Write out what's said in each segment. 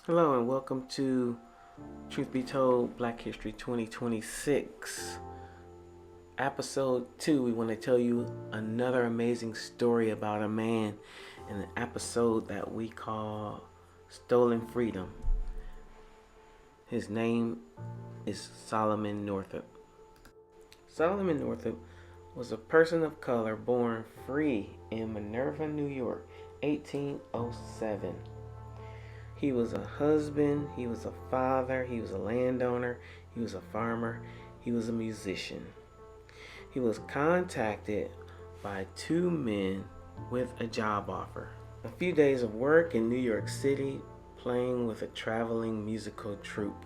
Hello and welcome to Truth Be Told Black History 2026. Episode 2, we want to tell you another amazing story about a man in an episode that we call Stolen Freedom. His name is Solomon Northup. Solomon Northup was a person of color born free in Minerva, New York, 1807. He was a husband, he was a father, he was a landowner, he was a farmer, he was a musician. He was contacted by two men with a job offer. A few days of work in New York City playing with a traveling musical troupe.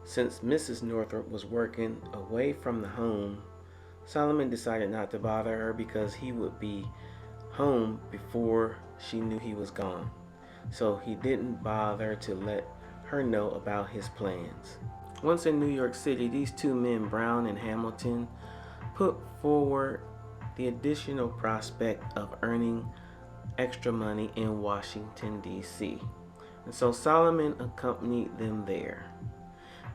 Since Mrs. Northup was working away from the home, Solomon decided not to bother her because he would be home before she knew he was gone. So he didn't bother to let her know about his plans. Once in New York City, these two men, Brown and Hamilton, put forward the additional prospect of earning extra money in Washington, D.C. And so Solomon accompanied them there.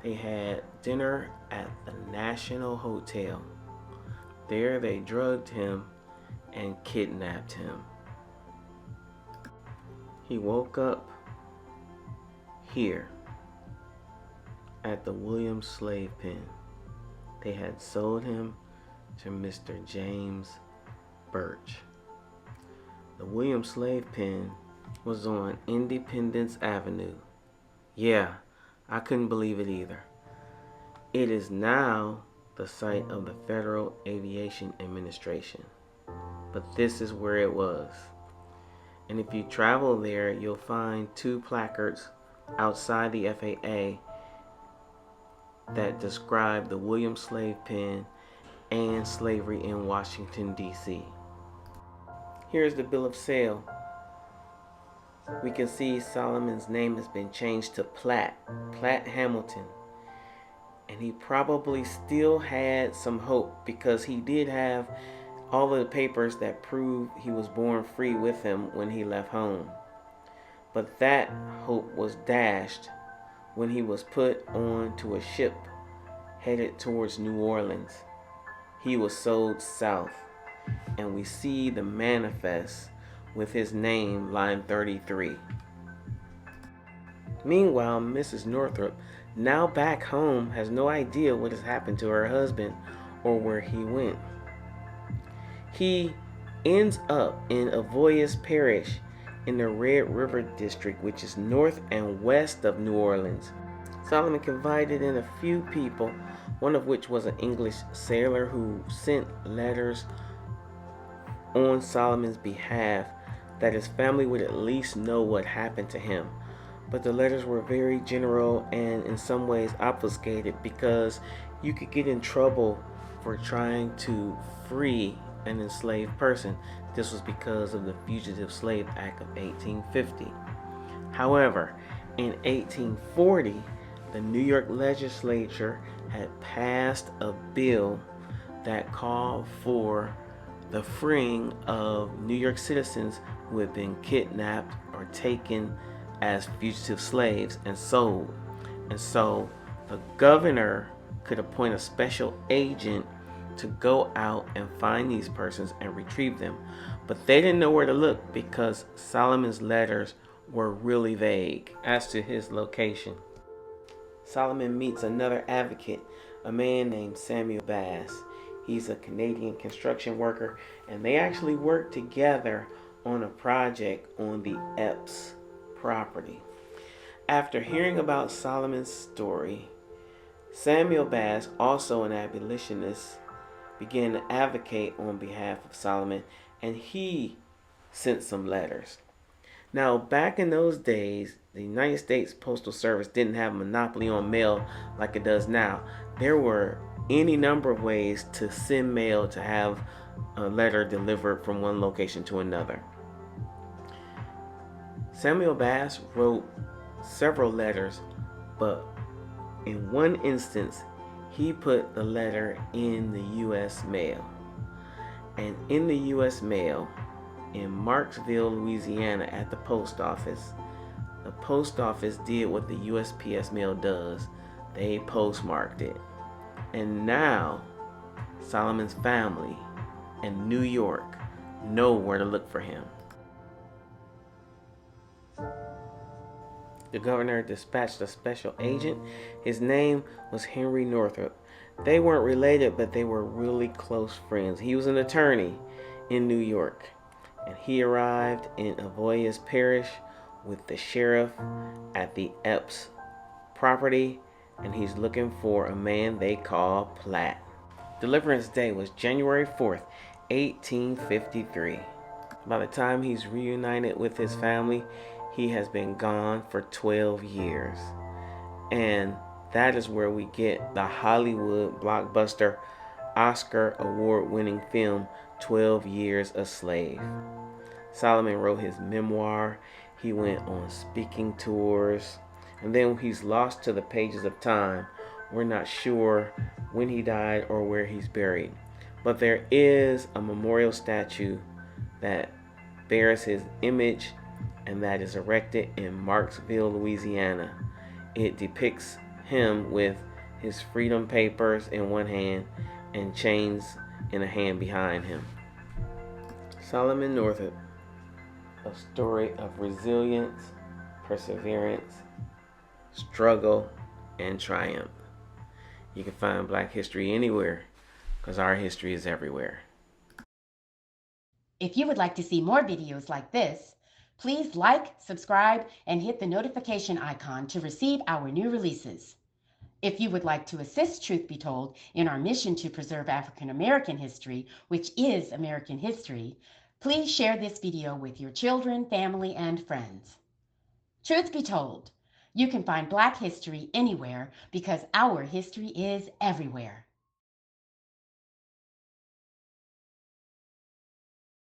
They had dinner at the National Hotel. There they drugged him and kidnapped him. He woke up here at the Williams slave pen. They had sold him to Mr. James Birch. The Williams slave pen was on Independence Avenue. Yeah, I couldn't believe it either. It is now the site of the Federal Aviation Administration. But this is where it was. And if you travel there, you'll find two placards outside the FAA that describe the Williams slave pen and slavery in Washington, D.C. Here's the bill of sale. We can see Solomon's name has been changed to Platt Hamilton. And he probably still had some hope because he did have all of the papers that prove he was born free with him when he left home. But that hope was dashed when he was put onto a ship headed towards New Orleans. He was sold south, and we see the manifest with his name, line 33. Meanwhile, Mrs. Northup, now back home, has no idea what has happened to her husband or where he went. He ends up in Avoyas Parish in the Red River District, which is north and west of New Orleans. Solomon confided in a few people, one of which was an English sailor who sent letters on Solomon's behalf that his family would at least know what happened to him. But the letters were very general and in some ways obfuscated because you could get in trouble for trying to free an enslaved person. This was because of the Fugitive Slave Act of 1850. However, in 1840, the New York legislature had passed a bill that called for the freeing of New York citizens who had been kidnapped or taken as fugitive slaves and sold. And so the governor could appoint a special agent to go out and find these persons and retrieve them. But they didn't know where to look because Solomon's letters were really vague as to his location. Solomon meets another advocate, a man named Samuel Bass. He's a Canadian construction worker, and they actually work together on a project on the Epps property. After hearing about Solomon's story, Samuel Bass, also an abolitionist, began to advocate on behalf of Solomon, and he sent some letters. Now, back in those days, the United States Postal Service didn't have a monopoly on mail like it does now. There were any number of ways to send mail to have a letter delivered from one location to another. Samuel Bass wrote several letters, but in one instance, he put the letter in the U.S. mail. And in the U.S. mail, in Marksville, Louisiana, at the post office, the post office did what the USPS mail does. They postmarked it. And now Solomon's family in New York know where to look for him. The governor dispatched a special agent. His name was Henry Northup. They weren't related, but they were really close friends. He was an attorney in New York, and he arrived in Avoyas Parish with the sheriff at the Epps property, and he's looking for a man they call Platt. Deliverance Day was January 4th, 1853. By the time he's reunited with his family, he has been gone for 12 years. And that is where we get the Hollywood blockbuster Oscar award-winning film 12 Years a Slave. Solomon wrote his memoir. He went on speaking tours. And then he's lost to the pages of time. We're not sure when he died or where he's buried. But there is a memorial statue that bears his image, and that is erected in Marksville, Louisiana. It depicts him with his freedom papers in one hand and chains in a hand behind him. Solomon Northup, a story of resilience, perseverance, struggle, and triumph. You can find Black history anywhere, because our history is everywhere. If you would like to see more videos like this, please like, subscribe, and hit the notification icon to receive our new releases. If you would like to assist Truth Be Told in our mission to preserve African American history, which is American history, please share this video with your children, family, and friends. Truth Be Told, you can find Black history anywhere because our history is everywhere.